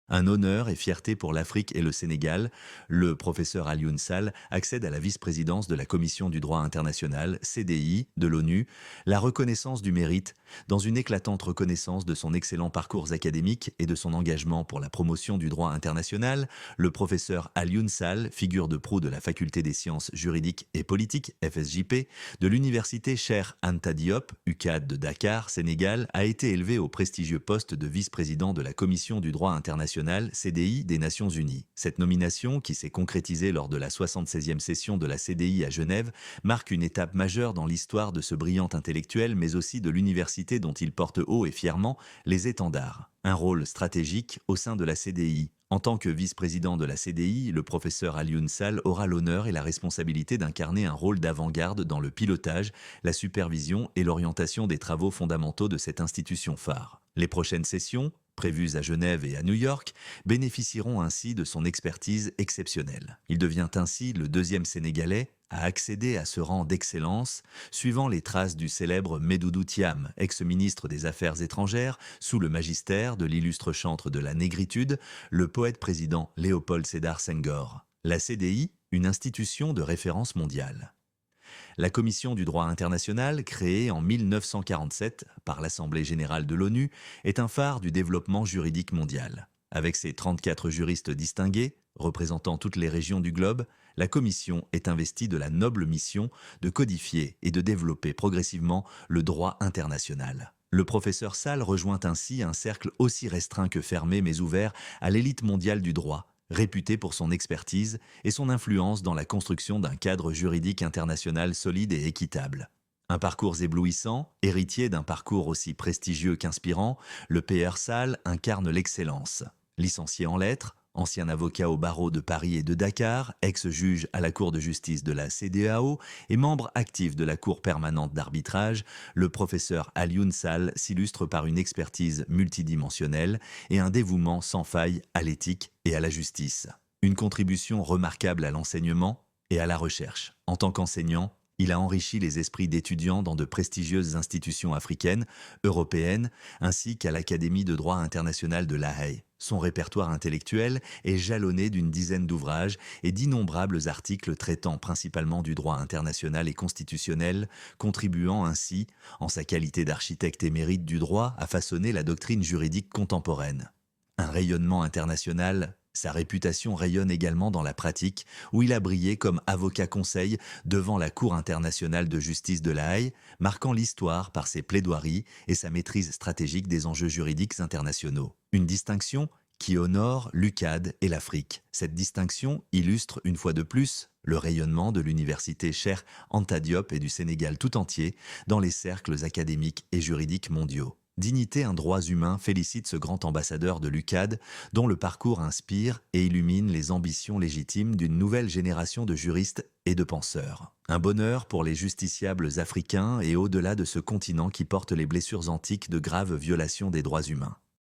Un honneur et fierté pour l'Afrique et le Sénégal, le professeur Alioune Sall accède à la vice-présidence de la Commission du droit international, CDI, de l'ONU, la reconnaissance du mérite, dans une éclatante reconnaissance de son excellent parcours académique et de son engagement pour la promotion du droit international. Le professeur Alioune Sall, figure de proue de la Faculté des sciences juridiques et politiques, FSJP, de l'université Cheikh Anta Diop, UCAD de Dakar, Sénégal, a été élevé au prestigieux poste de vice-président de la Commission du droit international, CDI, des Nations Unies. Cette nomination, qui s'est concrétisée lors de la 76e session de la CDI à Genève, marque une étape majeure dans l'histoire de ce brillant intellectuel, mais aussi de l'université dont il porte haut et fièrement les étendards. Un rôle stratégique au sein de la CDI. En tant que vice-président de la CDI, le professeur Alioune Sall aura l'honneur et la responsabilité d'incarner un rôle d'avant-garde dans le pilotage, la supervision et l'orientation des travaux fondamentaux de cette institution phare. Les prochaines sessions, prévues à Genève et à New York, bénéficieront ainsi de son expertise exceptionnelle. Il devient ainsi le deuxième Sénégalais à accéder à ce rang d'excellence, suivant les traces du célèbre Médoudou Thiam, ex-ministre des Affaires étrangères, sous le magistère de l'illustre chantre de la négritude, le poète-président Léopold Sédar Senghor. La CDI, une institution de référence mondiale. La Commission du droit international, créée en 1947 par l'Assemblée générale de l'ONU, est un phare du développement juridique mondial. Avec ses 34 juristes distingués, représentant toutes les régions du globe, la Commission est investie de la noble mission de codifier et de développer progressivement le droit international. Le professeur Sall rejoint ainsi un cercle aussi restreint que fermé mais ouvert à l'élite mondiale du droit, réputé pour son expertise et son influence dans la construction d'un cadre juridique international solide et équitable. Un parcours éblouissant, héritier d'un parcours aussi prestigieux qu'inspirant, le PR Sall incarne l'excellence. Licencié en lettres, ancien avocat au barreau de Paris et de Dakar, ex-juge à la Cour de justice de la CEDEAO et membre actif de la Cour permanente d'arbitrage, le professeur Alioune Sall s'illustre par une expertise multidimensionnelle et un dévouement sans faille à l'éthique et à la justice. Une contribution remarquable à l'enseignement et à la recherche. En tant qu'enseignant, il a enrichi les esprits d'étudiants dans de prestigieuses institutions africaines, européennes, ainsi qu'à l'Académie de droit international de La Haye. Son répertoire intellectuel est jalonné d'une dizaine d'ouvrages et d'innombrables articles traitant principalement du droit international et constitutionnel, contribuant ainsi, en sa qualité d'architecte émérite du droit, à façonner la doctrine juridique contemporaine. Un rayonnement international. Sa réputation rayonne également dans la pratique, où il a brillé comme avocat-conseil devant la Cour internationale de justice de La Haye, marquant l'histoire par ses plaidoiries et sa maîtrise stratégique des enjeux juridiques internationaux. Une distinction qui honore l'UCAD et l'Afrique. Cette distinction illustre une fois de plus le rayonnement de l'université Cheikh Anta Diop et du Sénégal tout entier dans les cercles académiques et juridiques mondiaux. Dignité et droits humains félicite ce grand ambassadeur de l'UCAD, dont le parcours inspire et illumine les ambitions légitimes d'une nouvelle génération de juristes et de penseurs. Un bonheur pour les justiciables africains et au-delà de ce continent qui porte les blessures antiques de graves violations des droits humains.